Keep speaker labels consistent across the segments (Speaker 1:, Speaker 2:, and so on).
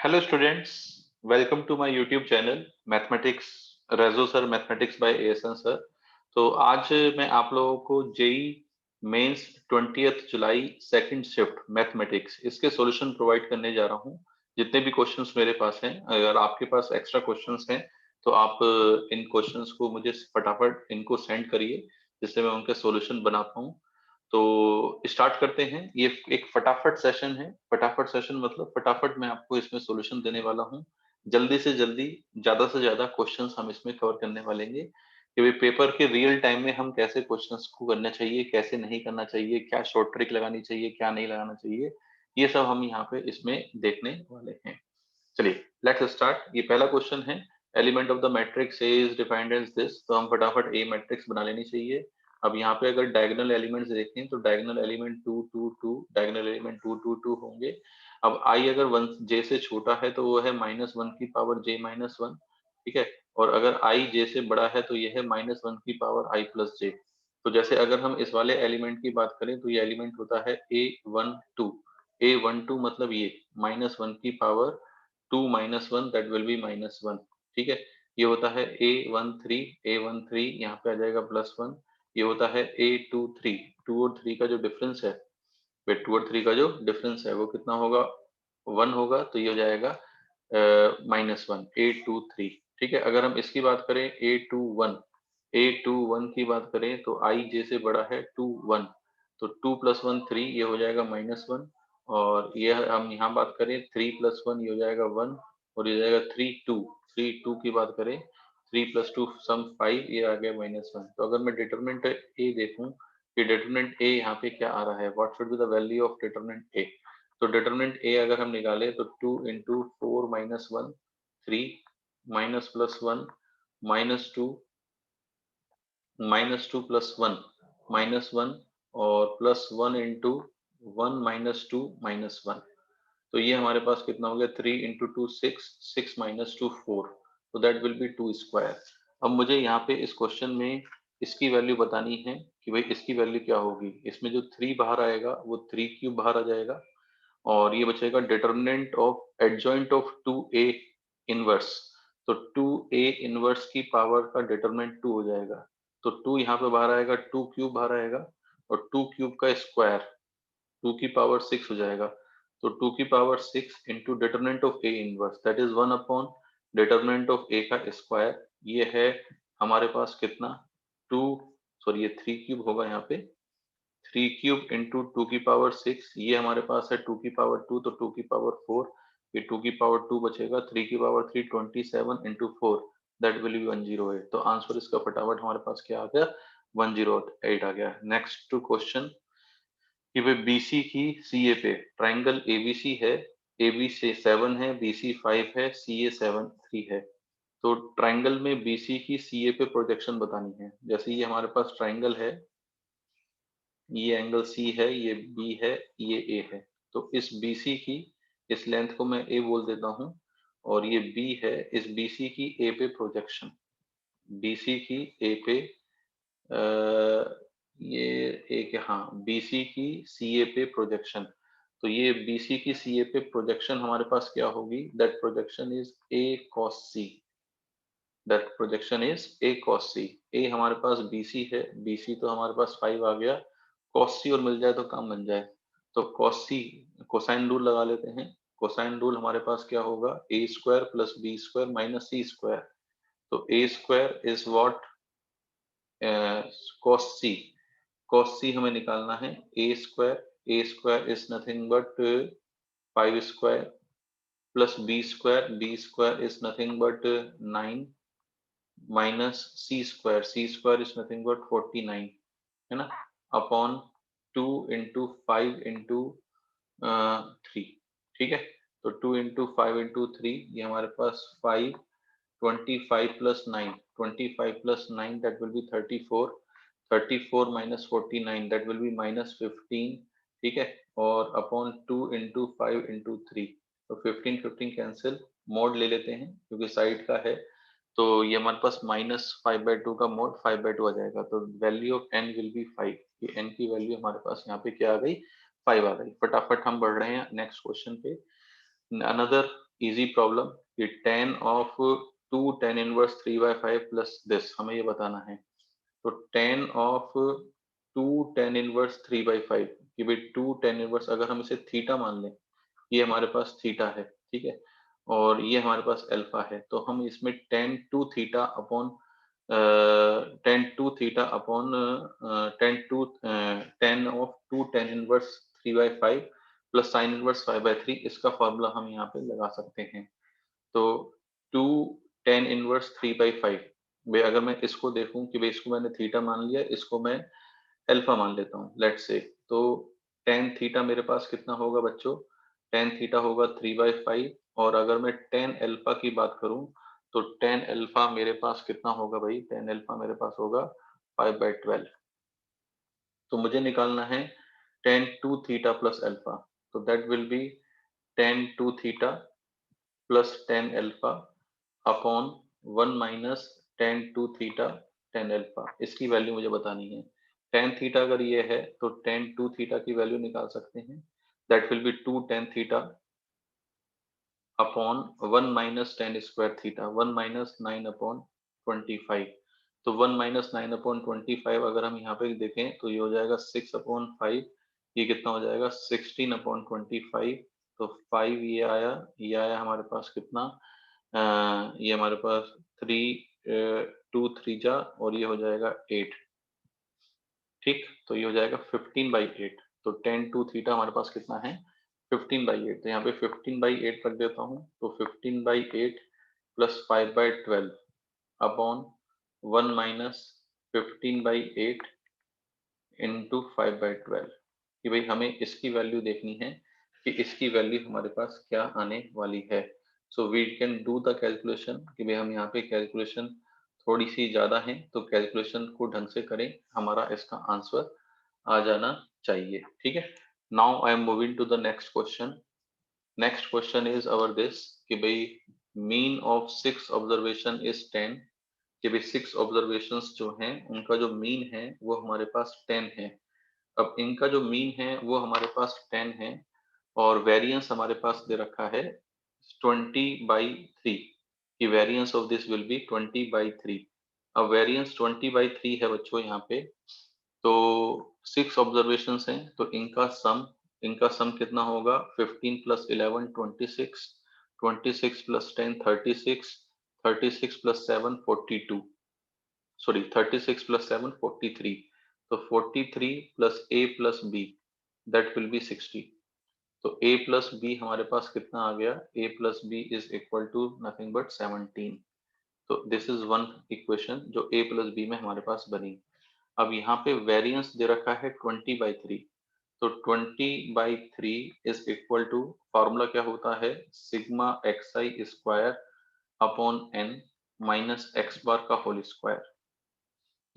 Speaker 1: Hello students, welcome to my YouTube channel mathematics रेजो sir mathematics by ASN sir. तो आज मैं आप लोगों को JEE Mains 20 July second shift mathematics इसके सॉल्यूशन प्रोवाइड करने जा रहा हूं। जितने भी क्वेश्चंस मेरे पास हैं, अगर आपके पास एक्स्ट्रा क्वेश्चंस हैं तो आप इन क्वेश्चंस को मुझे फटाफट इनको सेंड करिए जिससे मैं उनके सॉल्यूशन बना पाऊं। तो स्टार्ट करते हैं। ये एक फटाफट सेशन है। फटाफट सेशन मतलब फटाफट मैं आपको इसमें सॉल्यूशन देने वाला हूँ। जल्दी से जल्दी ज्यादा से ज्यादा क्वेश्चंस हम इसमें कवर करने वाले हैं कि भाई पेपर के रियल टाइम में हम कैसे क्वेश्चंस को करना चाहिए, कैसे नहीं करना चाहिए, क्या शॉर्ट ट्रिक लगानी चाहिए, क्या नहीं लगाना चाहिए, ये सब हम यहाँ पे इसमें देखने वाले हैं। चलिए लेट्स स्टार्ट। ये पहला क्वेश्चन है, element of the matrix A is defined as this. तो हम फटाफट ए मैट्रिक्स बना लेनी चाहिए। अब यहाँ पे अगर डायगोनल एलिमेंट्स देखें तो डायगोनल एलिमेंट 2 2 2, डायगोनल एलिमेंट 2 2 2 होंगे। अब आई अगर 1 जे से छोटा है तो वो है -1 की पावर जे माइनस वन, ठीक है। और अगर आई जे से बड़ा है तो ये है -1 की पावर आई प्लस जे। तो जैसे अगर हम इस वाले एलिमेंट की बात करें तो ये एलिमेंट होता है A12। A12 मतलब ये -1 की पावर 2 -1 दैट विल बी -1, ठीक है। ये होता है A13 यहाँ पे आ जाएगा +1। ये होता है A23, 2 और 3 का जो डिफरेंस है, वे 2 और 3 का जो डिफरेंस है वो कितना होगा, 1 होगा। तो ये हो जाएगा -1, A23, ठीक है। अगर हम इसकी बात करें A21 की बात करें तो आई जे से बड़ा है 2 1, तो 2 + 1 3, ये हो जाएगा -1। और ये हम यहाँ बात करें 3 + 1 ये हो जाएगा 1, और ये हो जाएगा 3 2 की बात करें 3 + 2 सम 5, ये आ गया -1। तो अगर मैं डिटरमिनेंट ए देखूं कि डिटरमिनेंट ए यहाँ पे क्या आ रहा है, what should be the value of determinant A. तो डिटरमिनेंट ए अगर हम निकाले तो 2 × 4 - 1 3, माइनस प्लस 1 -2, -2 + 1 -1, और +1 × 1 -2 -1। तो ये हमारे पास कितना हो गया, 3 × 2 6, 6 - 2 4, तो दैट विल बी 2 स्क्वायर। अब मुझे यहाँ पे इस क्वेश्चन में इसकी वैल्यू बतानी है कि भाई इसकी वैल्यू क्या होगी। इसमें जो 3 बाहर आएगा वो 3³ बाहर आ जाएगा, और ये बचेगा determinant of adjoint of 2a inverse. तो 2a इनवर्स की पावर का डिटर्मिनेंट 2 हो जाएगा। तो 2 यहाँ पे बाहर आएगा, 2³ बाहर आएगा, और 2³ का स्क्वायर 2 की पावर 6 हो जाएगा। तो 2 की power 6 into determinant of A inverse that is 1 upon determinant of A का स्क्वायर। ये है हमारे पास कितना, 2, सॉरी ये 3³ होगा यहाँ पे, 3³ इंटू 2 की पावर 6, ये हमारे पास है 2 की पावर 2, तो 2 की पावर 4, ये 2 की पावर 2 बचेगा, 3 की power 3 27 into 4 that will be 108। तो आंसर इसका फटाफट हमारे पास क्या आ गया, 108 आ गया। नेक्स्ट टू क्वेश्चन कि भाई बीसी की सीए पे ट्राइंगल एबीसी है, एबी से 7 है, बीसी 5 है, सीए 7 3 है। तो ट्राइंगल में बीसी की सीए पे प्रोजेक्शन बतानी है। जैसे ये हमारे पास ट्राइंगल है, ये एंगल सी है, ये बी है, ये ए है। तो इस बीसी की इस लेंथ को मैं ए बोल देता हूँ, और ये बी है, इस बीसी की ए पे प्रोजेक्शन, बीसी की ए पे ये एक, हाँ बीसी की सीए पे प्रोजेक्शन। तो ये बीसी की सीए पे प्रोजेक्शन हमारे पास क्या होगी, that projection is A cos C, that projection is A cos C. A हमारे पास बीसी है, बीसी तो हमारे पास 5 आ गया, cos सी और मिल जाए तो काम बन जाए। तो cos सी, कोसाइन रूल लगा लेते हैं। कोसाइन रूल हमारे पास क्या होगा, A square plus B square minus C square. तो ए square is what, cos C, cos C हमें निकालना है। A square is nothing but 5 square plus B square is nothing but 9 minus C square is nothing but 49, है ना, upon 2 × 5 × 3, ठीक है। तो 2 × 5 × 3, ये हमारे पास 5, 25 + 9, 25 + 9 that will be 34, 34 - 49 that will be -15, ठीक है। और अपॉन 2 × 5 × 3, तो 15 15 कैंसिल, मोड ले लेते हैं क्योंकि साइड का है। तो ये हमारे पास -5/2 का मोड 5/2 आ जाएगा। तो value of n will be 5, ये n की वैल्यू हमारे पास यहाँ पे क्या आ गई, 5 आ गई। फटाफट हम बढ़ रहे हैं नेक्स्ट क्वेश्चन पे। अनदर इजी प्रॉब्लम कि tan of 2 tan inverse 3/5 plus this, हमें ये बताना है। तो tan ऑफ 2 tan इनवर्स 3/5 कि भाई 2 tan इनवर्स, अगर हम इसे थीटा मान लें, ये हमारे पास थीटा है, ठीक है, और ये हमारे पास अल्फा है, तो हम इसमें tan of 2 tan inverse 3/5 plus sine inverse 5/3, इसका फॉर्मूला हम यहाँ पे लगा सकते हैं। तो 2 tan इनवर्स 3/5, भाई अगर मैं इसको देखूं कि भाई इसको मैंने थीटा मान लिया, इसको मैं अल्फा मान लेता हूँ लेट्स से, तो tan थीटा मेरे पास कितना होगा बच्चों? tan थीटा होगा 3/5, और अगर मैं tan अल्फा की बात करूं तो tan अल्फा मेरे पास कितना होगा भाई? tan अल्फा मेरे पास होगा 5/12। तो मुझे निकालना है tan 2 थीटा प्लस अल्फा, तो that will be tan 2 theta plus tan alpha upon 1 minus tan 2 theta tan alpha, इसकी वैल्यू मुझे बतानी है। tan थीटा अगर ये है तो tan 2 थीटा की वैल्यू निकाल सकते हैं, that will be 2 tan theta upon 1 minus tan square theta, 1 minus 9 upon 25। तो 1 माइनस 9 अपॉन 25 अगर हम यहाँ पे देखें तो ये हो जाएगा 6 अपॉन 5, ये कितना हो जाएगा 16 अपॉन 25। तो 5 ये आया हमारे पास कितना, ये हमारे पास 2 3 जा, और ये हो जाएगा 8, ठीक, तो ये हो जाएगा 15/8। तो tan 2 थीटा हमारे पास कितना है? 15/8। तो यहाँ पे 15/8 रख देता हूँ, तो 15/8 प्लस 5/12 अपॉन 1 माइनस 15/8 इंटू 5/12, कि भाई हमें इसकी वैल्यू देखनी है कि इसकी वैल्यू हमारे पास क्या आने वाली है। So we can do the calculation, कि भाई हम यहाँ पे कैलकुलेशन थोड़ी सी ज़्यादा है, तो कैलकुलेशन को ढंग से करें, हमारा इसका आंसर आ जाना चाहिए, ठीक है। Now I am moving to the next question. Next question is our this, कि भाई मीन ऑफ 6 ऑब्जर्वेशन इज 10, कि भाई 6 ऑब्जर्वेशंस जो हैं उनका जो मीन है वो हमारे पास 10 है। अब इनका जो मीन है वो हमारे पास 10 है, और वेरिएंस हमारे पास दे रखा है 20/3, कि variance of this will be 20/3। अब वेरिएंस 20/3 है बच्चों यहाँ पे, तो 6 ऑब्जर्वेशंस हैं, तो इनका सम कितना होगा? 15 plus 11 26, 26 plus 10 36, 36 plus 7 42, sorry 36 plus 7 43, तो 43 plus a plus b, that will be 60। तो a प्लस बी हमारे पास कितना आ गया? a plus B is equal to nothing but 17। तो दिस इज वन इक्वेशन जो a प्लस बी में हमारे पास बनी। अब यहाँ पे वेरिएंस दे रखा है 20/3, तो 20/3 इज इक्वल टू, फॉर्मूला क्या होता है? Sigma xi square upon n minus x बार का होल स्क्वायर,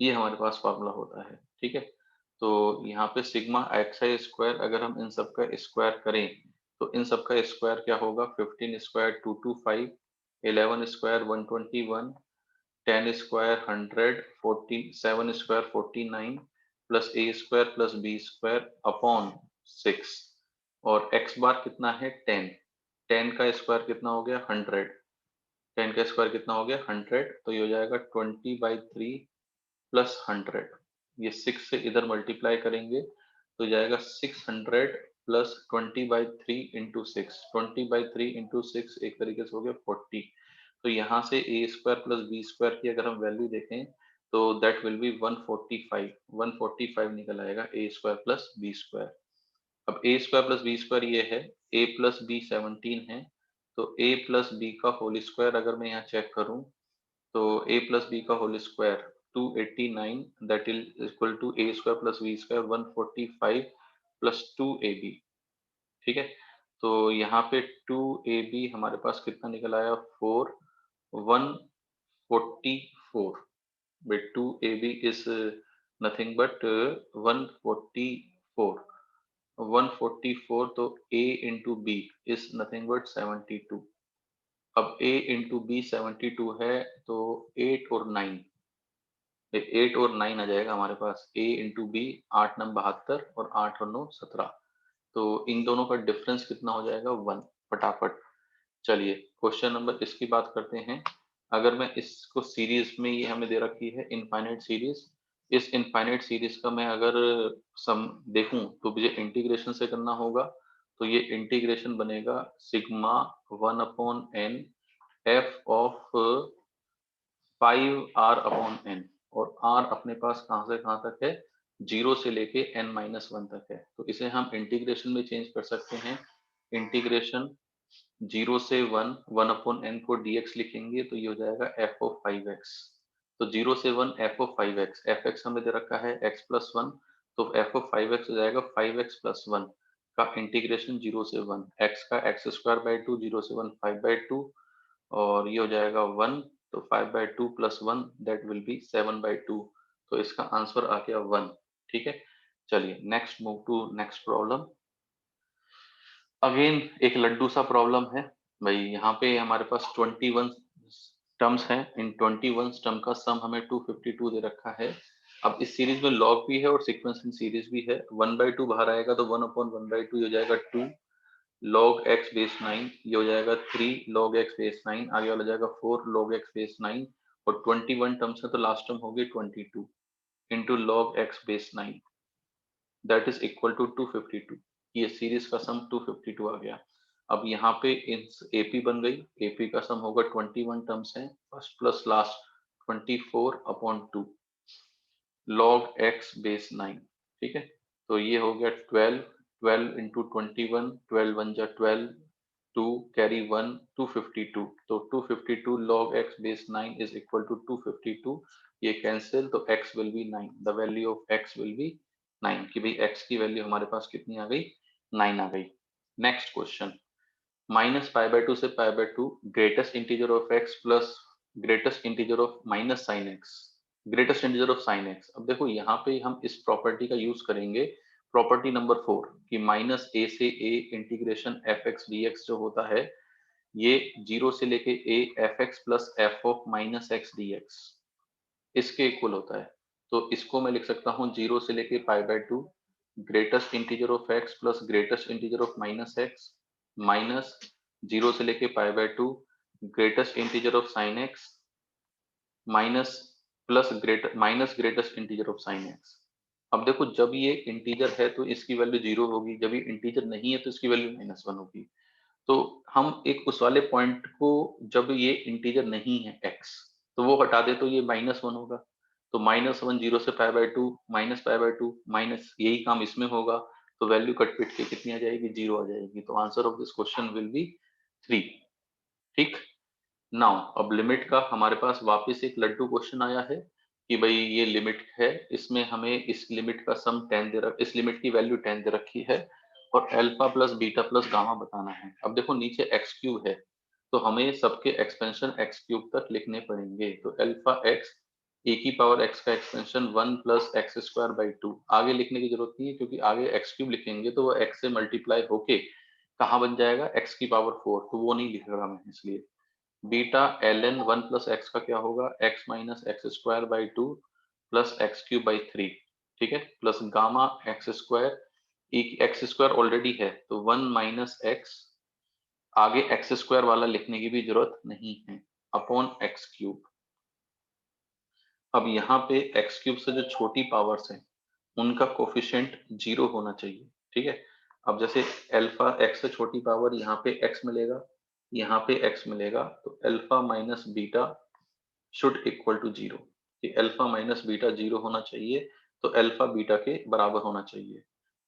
Speaker 1: ये हमारे पास फॉर्मूला होता है, ठीक है। तो यहाँ पे सिग्मा एक्स स्क्वायर अगर हम इन सब का स्क्वायर करें तो इन सब का स्क्वायर क्या होगा? 15 square 225, 11 square 121, 10 square 100, 14 7 square 49 plus A square plus B square upon 6, और एक्स बार कितना है? 10, 10 का स्क्वायर कितना हो गया? 100, 10 का स्क्वायर कितना हो गया? 100, तो ये हो जाएगा 20/3 प्लस 100, ये 6 से इधर मल्टीप्लाई करेंगे तो जाएगा 600 प्लस 20/3 इंटू 6, 20/3 इंटू 6 एक तरीके से हो गया 40। तो यहाँ से ए स्क्वायर प्लस बी स्क्वायर की अगर हम वैल्यू देखें तो दैट विल बी 145, 145 निकल आएगा A square plus B square. अब A square plus B square ये है, ए प्लस बी 17 है, तो ए प्लस बी का होल स्क्वायर अगर मैं यहाँ चेक करूँ तो a प्लस बी का whole square 289, that is equal to A square plus B square 145 plus 2ab, ठीक है। तो यहाँ पे 2ab हमारे पास कितना निकल आया? 144, but 2ab is nothing but 144, 144, तो a into B is nothing to 72। But a into B 72 है, तो 8 और 9, 8 और 9 आ जाएगा हमारे पास, a इंटू बी 8 9 72 और 8 और 9 17। तो इन दोनों का डिफरेंस कितना हो जाएगा? 1, फटाफट चलिए क्वेश्चन नंबर इसकी बात करते हैं। अगर मैं इसको सीरीज में, ये हमें दे रखी है इनफाइनाइट सीरीज, इस इनफाइनाइट सीरीज का मैं अगर सम देखूं तो मुझे इंटीग्रेशन से करना होगा। तो ये इंटीग्रेशन बनेगा sigma 1/n F of 5r/n, और r अपने पास कहां से कहां तक है, 0 से लेके n-1 तक है। तो इसे हम इंटीग्रेशन में चेंज कर सकते हैं। इंटीग्रेशन 0 से 1/n को dx लिखेंगे तो ये हो जाएगा f ऑफ 5x। तो 0 से 1 f ऑफ 5x, fx हमें दे रखा है x प्लस 1, तो f ऑफ 5x हो जाएगा 5x प्लस 1 का इंटीग्रेशन 0 से 1, x का x² 2, 0 से 1 5/2, और ये हो जाएगा 1, तो 5/2 प्लस 1 दैट विल बी 7/2। तो इसका आंसर आ गया 1। ठीक है, चलिए next, move to next problem. Again एक लड्डू सा प्रॉब्लम है भाई। यहाँ पे हमारे पास 21 टर्म्स हैं। इन 21 टर्म का सम हमें 252 दे रखा है। अब इस सीरीज में लॉग भी है और सीक्वेंसिंग सीरीज भी है। 1/2 बाहर आएगा तो 1/1/2 हो जाएगा 2 log x बेस 9, ये हो जाएगा 3 log x बेस 9, आगे वाला हो जाएगा 4 log x बेस 9, और 21 टर्म्स है तो लास्ट टर्म होगी 22 into log x base 9, that is equal to 252। ये सीरीज का सम 252 आ गया। अब यहाँ पे एपी बन गई। एपी का सम होगा 21 टर्म्स है, first plus last 24/2 log x base 9। ठीक है, तो ये हो गया 12, 12 इंटू 21, 12 1 जा 12, 2 कैरी 1, 252। तो 252 log x base 9 is equal to 252। ये कैंसिल, तो x will be 9, the value of x will be 9, कि भाई x की वैल्यू हमारे पास कितनी आ गई, 9 आ गई। नेक्स्ट क्वेश्चन, -π/2 से π/2 greatest integer of x plus greatest integer of minus sine x, greatest integer of sine x। अब देखो यहाँ पे हम इस प्रॉपर्टी का यूज करेंगे, प्रॉपर्टी नंबर 4, कि माइनस a से a इंटीग्रेशन fx dx जो होता है, ये 0 से लेके a fx plus f of minus x dx इसके इक्वल होता है। तो इसको मैं लिख सकता हूँ 0 से लेके π/2 greatest integer of x plus greatest integer of minus x, minus 0 से लेके π/2 greatest integer of sine x, minus plus greatest integer of sine x। अब देखो जब ये इंटीजर है तो इसकी वैल्यू 0 होगी, जब ये इंटीजर नहीं है तो इसकी वैल्यू -1 होगी। तो हम एक उस वाले पॉइंट को, जब ये इंटीजर नहीं है x, तो वो हटा दे तो ये -1 होगा। तो -1 0 से π/2 माइनस π/2 माइनस, यही काम इसमें होगा। तो वैल्यू कट पिट के कितनी आ जाएगी, 0 आ जाएगी। तो answer of this question will be 3। ठीक, नाउ अब लिमिट का हमारे पास वापस एक लड्डू क्वेश्चन आया है कि भाई ये लिमिट है, इसमें हमें इस लिमिट का सम 10 इस लिमिट की वैल्यू 10 दे रखी है, और alpha plus beta plus gamma बताना है। अब देखो नीचे एक्स क्यूब है, तो हमें सबके एक्सपेंशन एक्स क्यूब तक लिखने पड़ेंगे। तो अल्फा एक्स ए की पावर एक्स का एक्सपेंशन 1 प्लस x² 2, आगे लिखने की जरूरत नहीं है क्योंकि आगे एक्स क्यूब लिखेंगे तो वो एक्स से मल्टीप्लाई होके कहाँ बन जाएगा, एक्स की पावर 4, तो वो नहीं लिख रहा मैं इसलिए। बीटा ln 1 प्लस एक्स का क्या होगा, x minus x² 2 plus x³ 3। ठीक है, plus gamma x², x² already है तो 1 माइनस x, आगे x² वाला लिखने की भी जरूरत नहीं है, अपॉन x³। अब यहाँ पे x³ से जो छोटी पावर्स हैं उनका कोफिशिएंट 0 होना चाहिए। ठीक है, अब जैसे अल्फा x से छोटी पावर, यहाँ पे x मिलेगा, यहाँ पे x मिलेगा, तो alpha minus beta should equal to 0, कि अल्फा माइनस बीटा 0 होना चाहिए, तो अल्फा बीटा के बराबर होना चाहिए।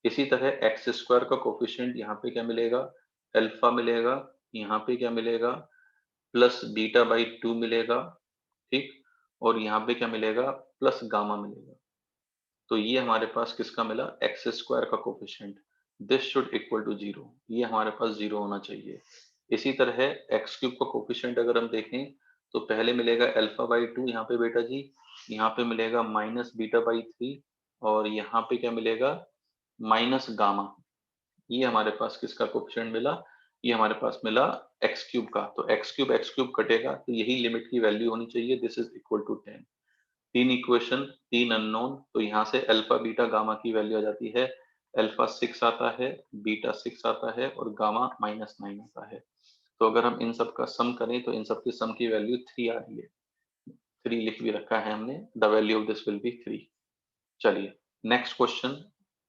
Speaker 1: इसी तरह x² का कोफिशिएंट यहाँ पे क्या मिलेगा, अल्फा मिलेगा, यहाँ पे क्या मिलेगा, प्लस बीटा बाई 2 मिलेगा। ठीक, और यहाँ पे क्या मिलेगा, प्लस गामा मिलेगा। तो ये हमारे पास किसका मिला, x² का coefficient, this should equal to 0, ये हमारे पास 0 होना चाहिए। इसी तरह x³ का कोफिशिएंट अगर हम देखें तो पहले मिलेगा अल्फा बाई 2 यहाँ पे बेटा जी, यहाँ पे मिलेगा माइनस बीटा बाई 3, और यहाँ पे क्या मिलेगा, माइनस गामा। ये हमारे पास किसका कोफिशिएंट मिला, ये हमारे पास मिला x³ का। तो x³ कटेगा तो यही लिमिट की वैल्यू होनी चाहिए, दिस इज इक्वल टू 10। तीन इक्वेशन, तीन अननोन, तो यहाँ से अल्फा बीटा गामा की वैल्यू आ जाती है। अल्फा 6 आता है, बीटा 6 आता है, और गामा -9 आता है। तो अगर हम इन सब का सम करें तो इन सब की सम की वैल्यू 3 आ रही है। 3 लिख भी रखा है हमने, the value of this will be 3। चलिए next question,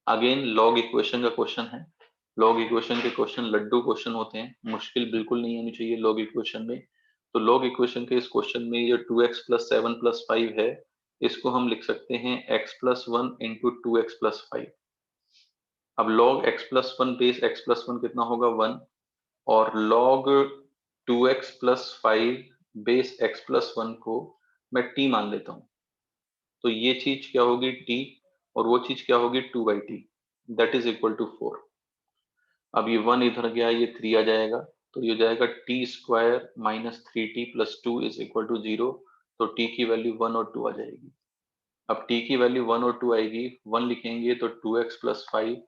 Speaker 1: again log equation का क्वेश्चन है। लॉग इक्वेशन के क्वेश्चन लड्डू क्वेश्चन होते हैं, मुश्किल बिल्कुल नहीं होनी चाहिए लॉग इक्वेशन में। तो लॉग इक्वेशन के इस क्वेश्चन में ये 2x प्लस 7 प्लस 5 है, इसको हम लिख सकते हैं x plus 1 into 2x plus 5। अब log x plus 1 base x plus 1 कितना होगा 1, और log 2x plus 5 base x plus 1 को मैं t मान लेता हूं। तो ये चीज क्या होगी t, और वो चीज क्या होगी 2/t, that is equal to 4। अब ये 1 इधर गया, ये 3 आ जाएगा, तो ये हो जाएगा T square minus 3t plus 2 is equal to 0। तो t की वैल्यू 1 और 2 आ जाएगी। अब t की वैल्यू 1 और 2 आएगी, 1 लिखेंगे तो 2x प्लस 5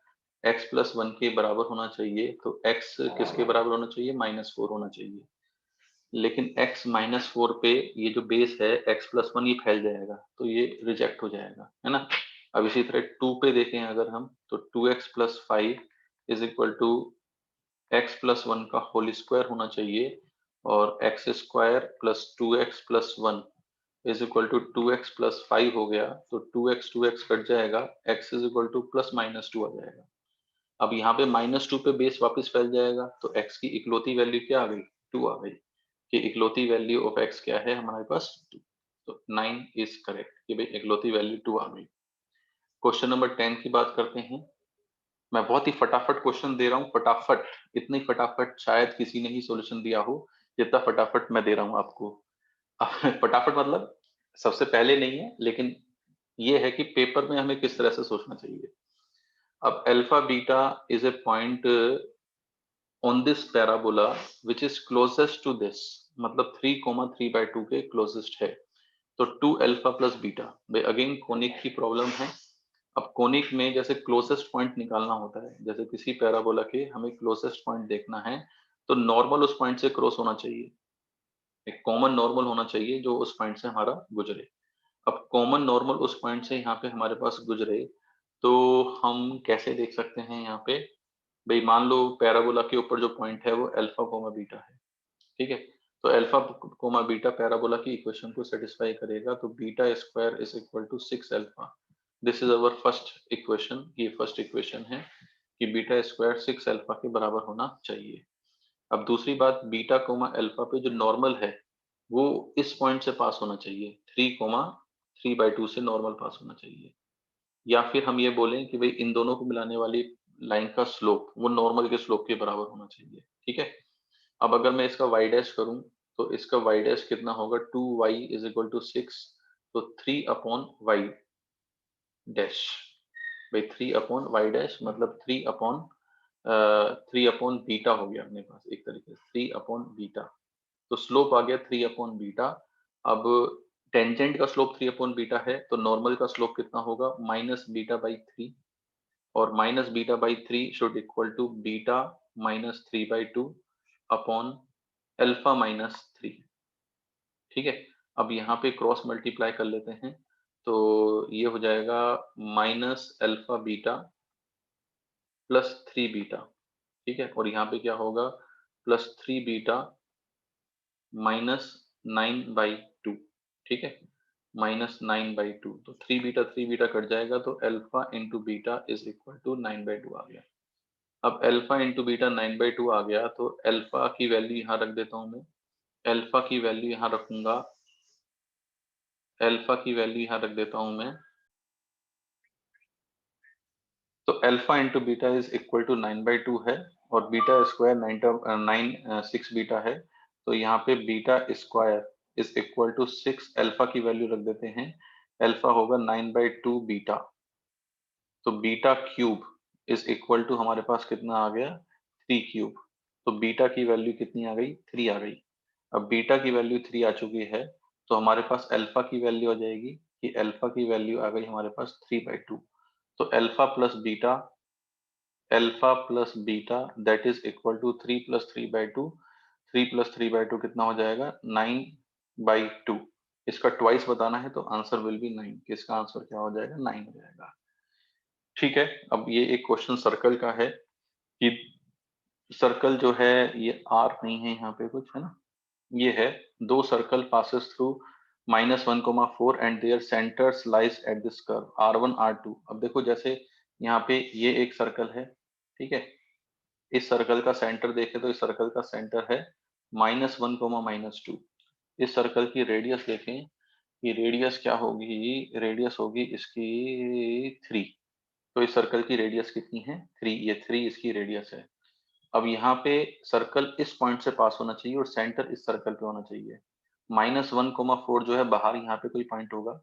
Speaker 1: x प्लस 1 के बराबर होना चाहिए। तो x किसके बराबर होना चाहिए, -4 होना चाहिए। लेकिन x -4 पे ये जो बेस है x प्लस 1 ये फैल जाएगा, तो ये रिजेक्ट हो जाएगा, है ना। अब इसी तरह 2 पे देखें अगर हम, तो 2x plus 5 is equal to x plus 1 का होल स्क्वायर होना चाहिए, और x square plus 2x plus 1 is equal to 2x plus 5 हो गया। तो 2x कट जाएगा, x is equal to plus -2 आ जाएगा। अब यहाँ पे -2 पे बेस वापस फैल जाएगा, तो x की इकलौती वैल्यू क्या आ गई, 2 आ गई। कि इकलौती वैल्यू ऑफ x क्या है हमारे पास 2। तो 9 इज करेक्ट, कि भाई इकलौती वैल्यू 2 आ गई। क्वेश्चन नंबर 10 की बात करते हैं। मैं बहुत ही फटाफट क्वेश्चन दे रहा हूँ, फटाफट, इतनी फटाफट शायद किसी ने ही सॉल्यूशन दिया हो जितना फटाफट मैं दे रहा हूँ आपको। फटाफट मतलब सबसे पहले नहीं है, लेकिन ये है कि पेपर में हमें किस तरह से सोचना चाहिए। अब alpha beta is a point on this parabola which is closest to this, मतलब 3,3/2 के क्लोजेस्ट है। तो 2 अल्फा प्लस बीटा, भाई अगेन कोनिक की प्रॉब्लम है। अब कोनिक में जैसे क्लोजेस्ट पॉइंट निकालना होता है, जैसे किसी पैराबोला के हमें क्लोजेस्ट पॉइंट देखना है, तो नॉर्मल उस पॉइंट से क्रॉस होना चाहिए, एक कॉमन नॉर्मल होना चाहिए जो उस पॉइंट से हमारा गुजरे। अब कॉमन नॉर्मल उस पॉइंट से यहाँ पे हमारे पास गुजरे, तो हम कैसे देख सकते हैं यहाँ पे, भाई मान लो पैराबोला के ऊपर जो पॉइंट है वो अल्फा कोमा बीटा है, ठीक है। तो अल्फा कोमा बीटा पैराबोला की इक्वेशन को सेटिस्फाई करेगा, तो beta square is equal to 6 alpha. This is our first equation, ये फर्स्ट इक्वेशन है कि बीटा स्क्वायर 6 अल्फा के बराबर होना चाहिए। अब दूसरी बात, बीटा कोमा अल्फा पे जो नॉर्मल है वो इस पॉइंट से पास होना चाहिए, 3,3/2 से नॉर्मल पास होना चाहिए। या फिर हम ये बोलें कि भाई इन दोनों को मिलाने वाली लाइन का स्लोप वो नॉर्मल के स्लोप के बराबर होना चाहिए, ठीक है। अब अगर मैं इसका y डैश करूं, तो इसका y डैश कितना होगा, 2y इज इक्वल टू 6। तो 3 अपॉन वाई डैश, भाई 3 अपॉन वाई डैश मतलब 3 अपॉन बीटा हो गया अपने पास, एक तरीके से 3 अपॉन बीटा। तो स्लोप आ गया 3 अपॉन बीटा। अब टेंजेंट का स्लोप 3 अपॉन बीटा है, तो नॉर्मल का स्लोप कितना होगा, माइनस बीटा बाई 3, और minus beta by 3 should equal to beta minus 3/2 upon alpha minus 3, ठीक है। अब यहाँ पे क्रॉस मल्टीप्लाई कर लेते हैं, तो ये हो जाएगा minus alpha beta plus 3 beta, ठीक है। और यहाँ पे क्या होगा, प्लस 3 बीटा माइनस 9/2, ठीक है, -9/2। तो 3 बीटा कट जाएगा, तो alpha into beta is equal to 9/2 आ गया। अब अल्फा इंटू बीटा 9/2 आ गया, तो अल्फा की वैल्यू यहाँ रख देता हूँ मैं, अल्फा की वैल्यू यहाँ रखूंगा, अल्फा की वैल्यू यहाँ रख देता हूँ मैं। तो alpha into beta is equal to 9/2 है, और बीटा स्क्वायर 6 बीटा है। तो यहाँ पे beta square is equal to 6, alpha की वैल्यू रख देते हैं, अल्फा होगा 9/2 बीटा। तो beta cube is equal to हमारे पास कितना आ गया, 3 क्यूब। तो बीटा की वैल्यू कितनी आ गई, 3 आ गई। अब बीटा की वैल्यू 3 आ चुकी है, तो हमारे पास अल्फा की वैल्यू आ जाएगी, कि अल्फा की वैल्यू आ गई हमारे पास 3/2। तो alpha plus beta that is equal to 3 plus 3/2। 3 plus 3/2 कितना हो जाएगा, 9/2। इसका ट्वाइस बताना है, तो आंसर विल बी 9, इसका आंसर क्या हो जाएगा, 9 हो जाएगा, ठीक है। अब ये एक क्वेश्चन सर्कल का है कि सर्कल जो है ये आर नहीं है यहाँ पे कुछ, है ना, ये है दो circle passes through -1, 4 and there centres lies at this curve R1 R2। अब देखो जैसे यहाँ पे ये एक सर्कल है, ठीक है, इस सर्कल का सेंटर देखें तो इस सर्कल का सेंटर है -1, -2। इस सर्कल की रेडियस देखें, ये रेडियस क्या होगी, रेडियस होगी इसकी 3। तो इस सर्कल की रेडियस कितनी है, 3, ये 3 इसकी रेडियस है। अब यहाँ पे सर्कल इस पॉइंट से पास होना चाहिए और सेंटर इस सर्कल पे होना चाहिए। -1, 4 जो है बाहर यहाँ पे कोई पॉइंट होगा,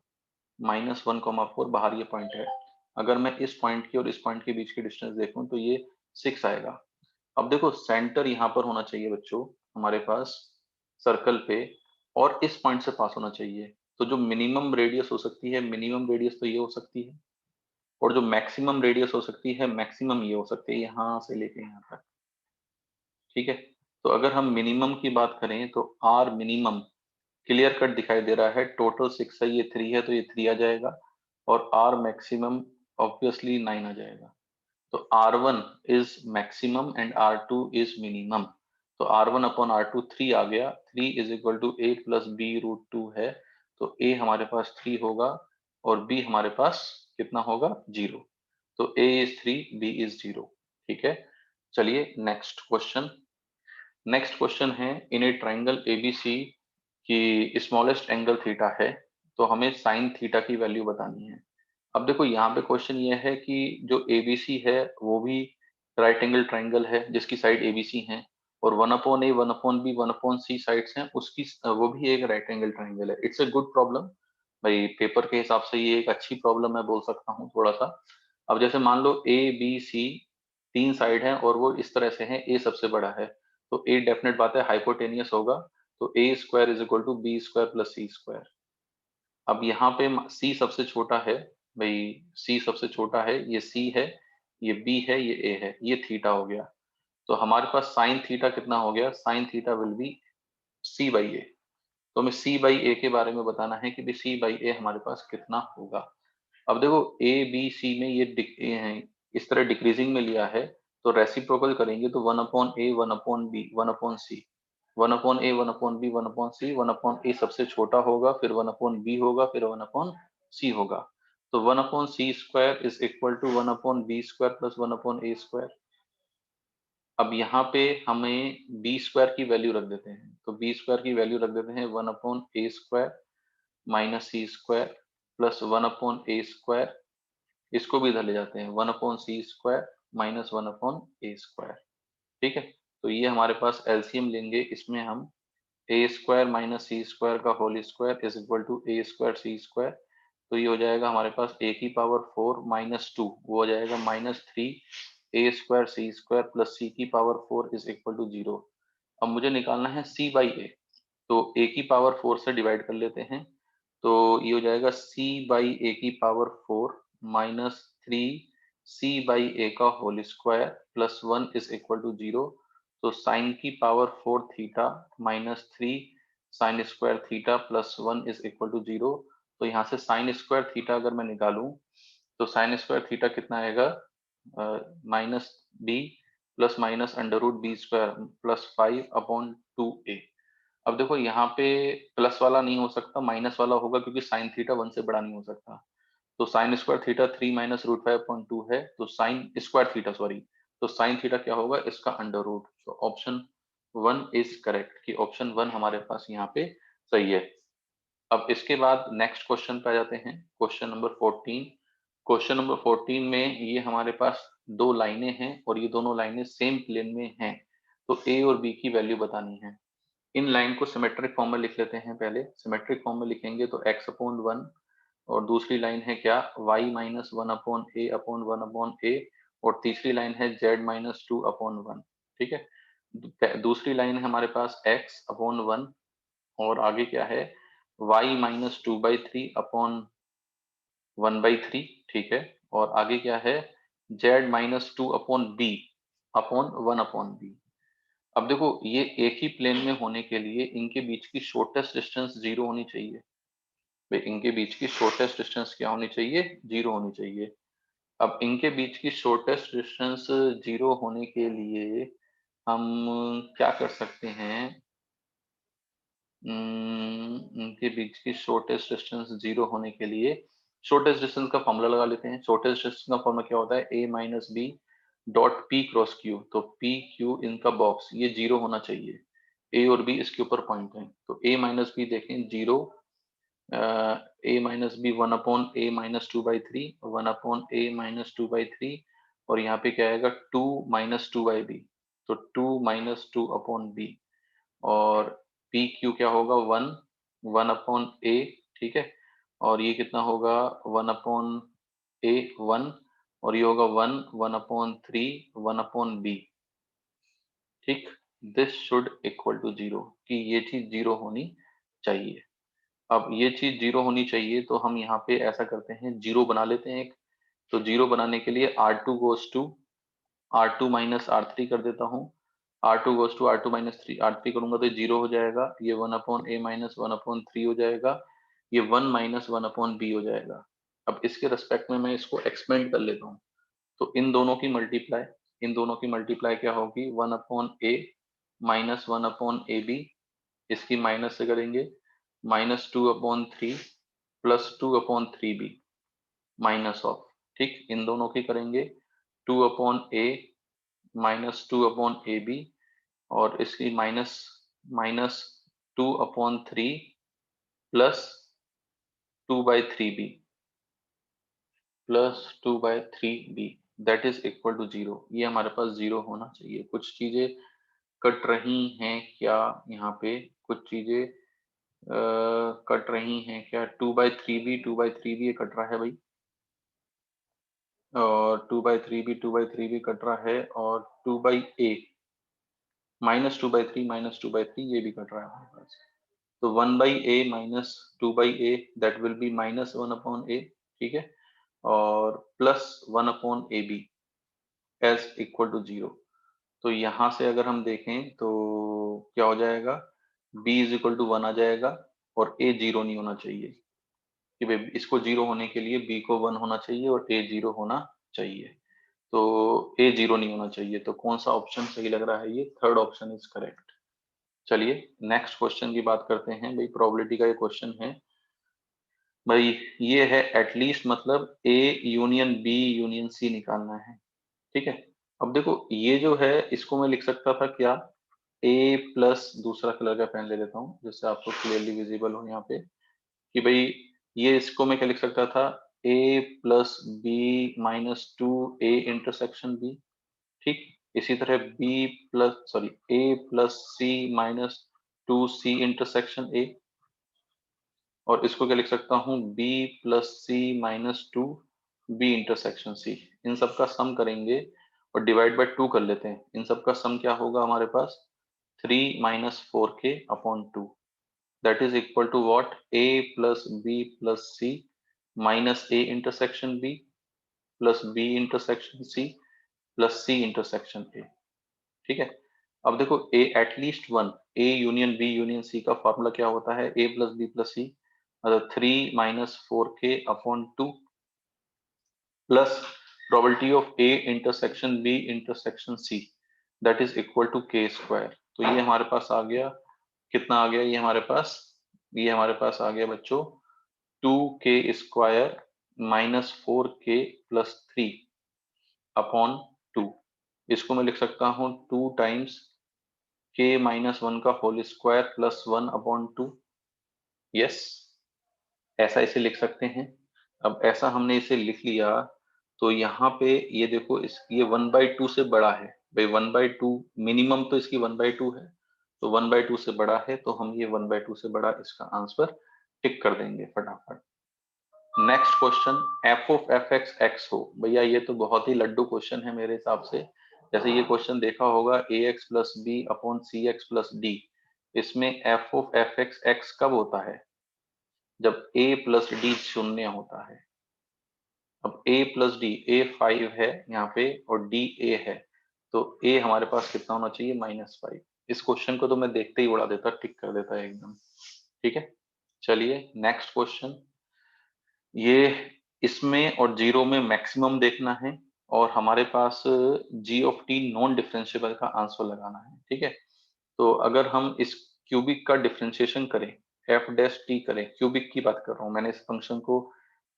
Speaker 1: -1, 4 बाहर ये पॉइंट है। अगर मैं इस पॉइंट की और इस पॉइंट के बीच की डिस्टेंस देखूं तो ये 6 आएगा। अब देखो सेंटर यहाँ पर होना चाहिए बच्चों हमारे पास सर्कल पे, और इस पॉइंट से पास होना चाहिए। तो जो मिनिमम रेडियस हो सकती है, मिनिमम रेडियस तो ये हो सकती है, और जो मैक्सिमम रेडियस हो सकती है, मैक्सिमम ये हो सकती है, यहाँ से लेके यहाँ तक। ठीक है, तो अगर हम मिनिमम की बात करें तो आर मिनिमम क्लियर कट दिखाई दे रहा है, टोटल 6 है, ये 3 है तो ये 3 आ जाएगा, और आर मैक्सिमम ऑब्वियसली 9 आ जाएगा। तो R1 is maximum and R2 is minimum. तो R1 अपॉन R2 3 आ गया, 3 is equal to A plus B root 2 है, तो A हमारे पास 3 होगा और B हमारे पास कितना होगा, 0। तो A इज 3, B इज 0। ठीक है, चलिए नेक्स्ट क्वेश्चन। नेक्स्ट क्वेश्चन है, इन ए ट्राइंगल एबीसी की स्मॉलेस्ट एंगल थीटा है, तो हमें साइन थीटा की वैल्यू बतानी है। अब देखो यहाँ पे क्वेश्चन ये है कि जो एबीसी है वो भी राइट एंगल ट्राइंगल है जिसकी साइड एबीसी है, और 1/a 1/b 1/c साइड्स हैं उसकी, वो भी एक राइट एंगल ट्राइंगल है। इट्स अ गुड प्रॉब्लम भाई, पेपर के हिसाब से ये एक अच्छी प्रॉब्लम मैं बोल सकता हूँ थोड़ा सा। अब जैसे मान लो ए बी सी तीन साइड हैं और वो इस तरह से हैं, ए सबसे बड़ा है, तो ए डेफिनेट बात है हाइपोटेनियस होगा, तो ए square is equal to b square plus c square. अब यहाँ पे सी सबसे छोटा है भाई, सी सबसे छोटा है, ये सी है, ये बी है, ये ए है, ये थीटा हो गया। तो हमारे पास साइन थीटा कितना हो गया, sine theta will be c by a. तो हमें सी बाई ए के बारे में बताना है कि सी बाई ए हमारे पास कितना होगा। अब देखो ए बी सी में ये हैं, इस तरह डिक्रीजिंग में लिया है, तो रेसिप्रोकल करेंगे तो 1/a 1/b 1/c, 1/a 1/b 1/c, 1/a सबसे छोटा होगा, फिर 1/b होगा, फिर 1/c होगा। तो 1/c square is equal to 1/b square plus 1/a square. अब यहाँ पे हमें बी स्क्वायर की वैल्यू रख देते हैं, तो बी स्क्वायर की वैल्यू रख देते हैं 1/a square minus C square plus 1/a square, इसको भी इधर ले जाते हैं 1/c square minus 1/a square. ठीक है, तो ये हमारे पास एलसीएम लेंगे, इसमें हम A square minus C square का whole square is equal to A square C square. तो ये हो जाएगा हमारे पास ए की पावर 4 माइनस 2, वो हो जाएगा -3 ए स्क्वायर सी स्क्वायर प्लस सी की पावर 4 इज इक्वल टू 0। अब मुझे निकालना है सी बाई ए, तो ए की पावर 4 से डिवाइड कर लेते हैं, तो ये हो जाएगा सी बाई ए की पावर 4 -3 सी बाई ए का whole square plus 1 is equal to 0। तो साइन की power 4 theta -3 sine square theta plus 1 is equal to 0। तो यहाँ से साइन स्क्वायर थीटा अगर मैं निकालूं तो साइन स्क्वायर थीटा कितना आएगा, -b plus minus under root B square plus 5/2a। अब देखो यहाँ पे प्लस वाला नहीं हो सकता, माइनस वाला होगा, क्योंकि साइन थीटा 1 से बड़ा नहीं हो सकता। तो sine square theta 3 minus root 5/2 है, तो साइन स्क्वायर थीटा सॉरी, तो साइन थीटा क्या होगा, इसका अंडर रूट। तो ऑप्शन 1 इज करेक्ट, कि ऑप्शन 1 हमारे पास यहाँ पे सही है। अब इसके बाद नेक्स्ट क्वेश्चन पे आ जाते हैं, क्वेश्चन नंबर 14। क्वेश्चन नंबर 14 में ये हमारे पास दो लाइनें हैं और ये दोनों लाइनें सेम प्लेन में हैं, तो ए और बी की वैल्यू बतानी है। इन लाइन को सिमेट्रिक फॉर्म में लिख लेते हैं, पहले सिमेट्रिक फॉर्म में लिखेंगे तो x/1, और दूसरी लाइन है क्या, y -1/a/1/a, और तीसरी लाइन है z-2/1। ठीक है, दूसरी लाइन है हमारे पास x/1, और आगे क्या है y -2/3/1/3। ठीक है, और आगे क्या है z-2/b/1/b। अब देखो ये एक ही प्लेन में होने के लिए इनके बीच की शॉर्टेस्ट डिस्टेंस 0 होनी चाहिए भाई, इनके बीच की शॉर्टेस्ट डिस्टेंस क्या होनी चाहिए, 0 होनी चाहिए। अब इनके बीच की शॉर्टेस्ट डिस्टेंस 0 होने के लिए हम क्या कर सकते हैं, उनके बीच की शॉर्टेस्ट डिस्टेंस 0 होने के लिए शॉर्टेस्ट डिस्टेंस का फॉर्मूला लगा लेते हैं। शॉर्टेस्ट डिस्टेंस का फॉर्मूला क्या होता है, a minus B dot P cross Q. तो पी क्यू इनका बॉक्स ये 0 होना चाहिए, a और b इसके ऊपर पॉइंट है, तो a माइनस बी देखें 0, a minus B 1/a-2/3, 1/a-2/3, और यहाँ पे क्या आएगा 2-2/b, तो 2-2/b, और पी क्यू क्या होगा 1/a, ठीक है, और ये कितना होगा 1/a 1, और ये होगा 1/3 1/b, ठीक। दिस शुड इक्वल टू 0, कि ये चीज 0 होनी चाहिए। अब ये चीज 0 होनी चाहिए, तो हम यहाँ पे ऐसा करते हैं, 0 बना लेते हैं एक। तो 0 बनाने के लिए R2 goes to R2 minus R3 कर देता हूँ। R2 goes to R2 minus R3 करूंगा तो 0 हो जाएगा, ये 1/a माइनस 1/3 हो जाएगा, ये 1 माइनस 1/b हो जाएगा। अब इसके रिस्पेक्ट में मैं इसको एक्सपेंड कर लेता हूँ, तो इन दोनों की मल्टीप्लाई क्या होगी, 1/a माइनस 1/ab, इसकी माइनस से करेंगे, -2/3 प्लस 2/3b माइनस ऑफ, ठीक, इन दोनों की करेंगे 2/a माइनस 2/ab, और इसकी minus minus 2/3 plus 2/3b plus 2/3b, that is equal to 0। ये हमारे पास 0 होना चाहिए। कुछ चीजें कट रही हैं क्या यहाँ पे, कुछ चीजें कट रही हैं क्या, 2/3b ये कट रहा है भाई, और 2/3b कट रहा है, और 2/a -2/3 ये भी कट रहा है हमारे पास। तो 1/a minus 2/a that will be minus 1/a, ठीक है, और plus 1/ab as equal to 0। तो यहाँ से अगर हम देखें तो क्या हो जाएगा, b इज इक्वल टू 1 आ जाएगा, और a 0 नहीं होना चाहिए, कि भाई इसको 0 होने के लिए b को 1 होना चाहिए और a 0 होना चाहिए, तो a 0 नहीं होना चाहिए। तो कौन सा ऑप्शन सही लग रहा है, ये थर्ड ऑप्शन इज करेक्ट। चलिए नेक्स्ट क्वेश्चन की बात करते हैं भाई, प्रोबेबिलिटी का ये क्वेश्चन है भाई, ये है एटलीस्ट, मतलब a union b union c निकालना है, ठीक है। अब देखो ये जो है, इसको मैं लिख सकता था क्या, a प्लस दूसरा कलर का पेन ले लेता हूँ जिससे आपको क्लियरली विजिबल हो यहाँ पे, कि भाई ये इसको मैं क्या लिख सकता था, a plus B -2a intersection b, ठीक। इसी तरह a plus c -2c intersection a, और इसको क्या लिख सकता हूँ, b plus C -2b intersection c। इन सब का सम करेंगे और डिवाइड बाय 2 कर लेते हैं, इन सब का सम क्या होगा हमारे पास, 3 - 4k/2, that is equal to what, a plus b plus c minus a intersection b plus b intersection c plus c intersection a, ठीक है। अब देखो a at least one, a union b union c का formula क्या होता है, a plus b plus c, मतलब 3 - 4k/2 plus probability of a intersection b intersection c, that is equal to k square. तो ये हमारे पास आ गया, कितना आ गया ये हमारे पास आ गया बच्चों, 2k² -4k प्लस 3/2। इसको मैं लिख सकता हूँ 2 टाइम्स k-1 का होल स्क्वायर प्लस 1/2, यस, ऐसा इसे लिख सकते हैं। अब ऐसा हमने इसे लिख लिया, तो यहाँ पे ये देखो, इस ये 1/2 से बड़ा है भाई, 1/2 मिनिमम तो इसकी 1/2 है, तो 1/2 से बड़ा है, तो हम ये 1/2 से बड़ा इसका आंसर टिक कर देंगे फटाफट। Next question, F of F x x हो, भैया ये तो बहुत ही लड्डू क्वेश्चन है मेरे हिसाब से। जैसे ये क्वेश्चन देखा होगा, ए एक्स प्लस बी अपॉन सी एक्स प्लस डी, इसमें F of F x x कब होता है, जब a प्लस डी शून्य होता है। अब a प्लस डी, a 5 है यहाँ पे और d a है, तो a हमारे पास कितना होना चाहिए, -5। इस क्वेश्चन को तो मैं देखते ही उड़ा देता, टिक कर देता एकदम, ठीक है। चलिए नेक्स्ट क्वेश्चन, ये इसमें और जीरो में मैक्सिमम देखना है, और हमारे पास जी ऑफ टी नॉन डिफरेंशिएबल का आंसर लगाना है, ठीक है। तो अगर हम इस क्यूबिक का डिफरेंशिएशन करें, एफ डैश टी करें, क्यूबिक की बात कर रहा हूँ, मैंने इस फंक्शन को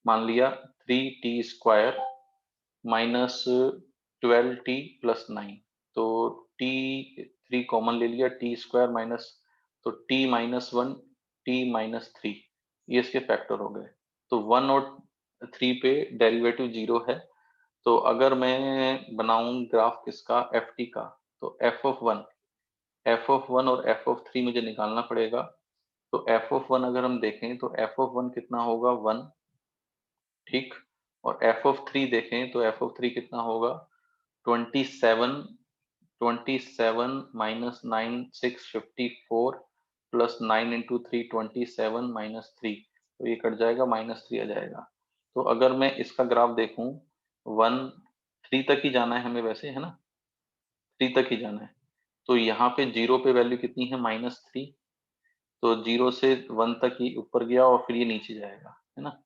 Speaker 1: मान लिया 3t² माइनस 12t+9, तो t 3 कॉमन ले लिया, t² माइनस, तो t-1 t-3, ये इसके फैक्टर हो गए। तो 1 और 3 पे डेरिवेटिव 0 है। तो अगर मैं बनाऊं ग्राफ किसका, एफ टी का, तो f(1) और f(3) मुझे निकालना पड़ेगा। तो f(1) अगर हम देखें तो f(1) कितना होगा, 1, ठीक। और f(3) देखें तो f(3) कितना होगा, 27, 27 माइनस 9 654 प्लस 9 इंटू 3 27 माइनस 3, तो ये कट जाएगा, -3 आ जाएगा। तो अगर मैं इसका ग्राफ देखूं, 1 3 तक ही जाना है हमें, वैसे है ना, 3 तक ही जाना है। तो यहाँ पे 0 पे वैल्यू कितनी है, -3, तो 0 से 1 तक ही ऊपर गया और फिर ये नीचे जाएगा, है ना।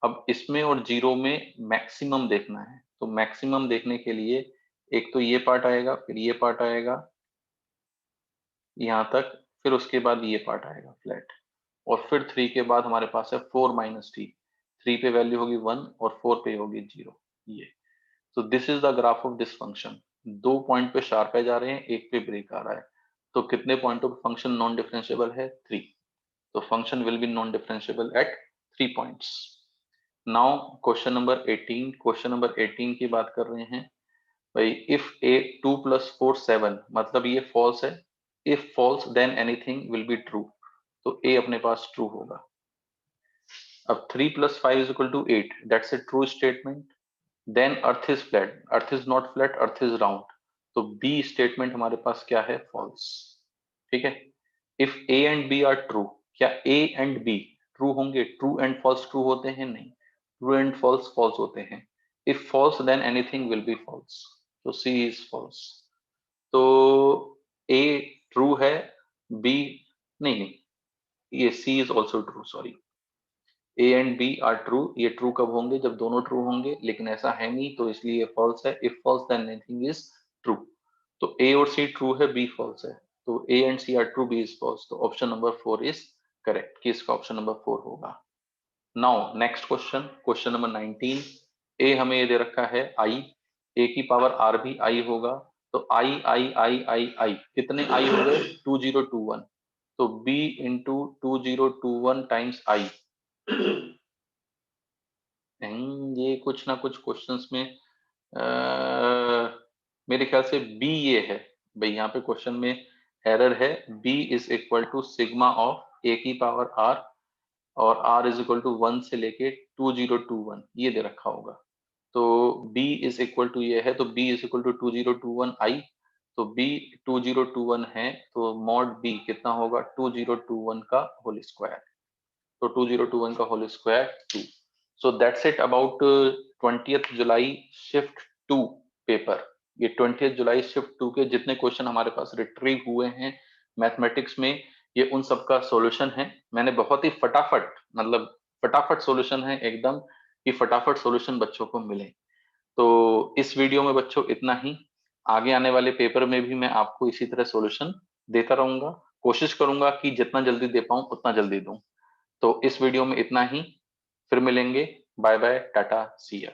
Speaker 1: अब इसमें और 0 में मैक्सिमम देखना है, तो मैक्सिमम देखने के लिए एक तो ये पार्ट आएगा, फिर ये पार्ट आएगा यहाँ तक, फिर उसके बाद ये पार्ट आएगा फ्लैट, और फिर 3 के बाद हमारे पास है 4 माइनस टी, 3 पे वैल्यू होगी 1 और 4 पे होगी 0, ये। तो this is the graph of this function. 2 point पे शार्प आ जा रहे हैं, एक पे ब्रेक आ रहा है। तो कितने पॉइंटों पे फंक्शन नॉन डिफरेंशिएबल है, 3। तो function will be non differentiable eight 3 points. Now question number 18, question number 18 की बात कर रहे हैं भाई, इफ ए 2 + 4 7, मतलब ये फॉल्स है। If false then anything will be true, तो ए अपने पास ट्रू होगा। अब 3 + 5 = 8, that's a true statement. Then earth is flat, earth is not flat, earth is round, तो बी स्टेटमेंट हमारे पास क्या है, फॉल्स, ठीक है। If A and B are true, क्या ए एंड बी ट्रू होंगे, ट्रू एंड फॉल्स ट्रू होते हैं, नहीं, ट्रू एंड फॉल्स फॉल्स होते हैं। If false then anything will be false, तो सी इज फॉल्स। तो ए ट्रू है, बी नहीं नहीं, ये c is also true, sorry, a and B are true, ये ट्रू कब होंगे, जब दोनों ट्रू होंगे, लेकिन ऐसा है नहीं, तो इसलिए फॉल्स है। If false then anything is true, तो ए और सी ट्रू है, बी फॉल्स है, तो A and C are true, B is false, तो ऑप्शन नंबर 4 इज करेक्ट, कि इसका ऑप्शन नंबर 4 होगा। Now next question, question number 19। A हमें ये दे रखा है आई, ए की पावर आर भी आई होगा, तो आई आई आई आई आई कितने आई हो गए, 2021, तो बी इंटू 2021 टाइम्स आई। ये कुछ ना कुछ क्वेश्चंस में मेरे ख्याल से बी ये है भाई, यहाँ पे क्वेश्चन में एरर है। B is equal to sigma of a की पावर आर, और r इज इक्वल टू 1 से लेके 2021, ये दे रखा होगा। तो b इज इक्वल टू ये है, तो b is equal to 2021 i, तो b 2021 है, तो मॉड b कितना होगा, 2021 का होल स्क्वायर, तो 2021 का whole square 2। So that's it about 20th July shift 2 paper. ये 20th जुलाई शिफ्ट 2 के जितने क्वेश्चन हमारे पास रिट्रीव हुए हैं मैथमेटिक्स में, ये उन सबका सॉल्यूशन है। मैंने बहुत ही फटाफट, मतलब फटाफट सॉल्यूशन है एकदम, कि फटाफट सॉल्यूशन बच्चों को मिले। तो इस वीडियो में बच्चों इतना ही। आगे आने वाले पेपर में भी मैं आपको इसी तरह सॉल्यूशन देता रहूंगा, कोशिश करूंगा कि जितना जल्दी दे पाऊं उतना जल्दी दूं। तो इस वीडियो में इतना ही, फिर मिलेंगे, bye bye, tata, see you.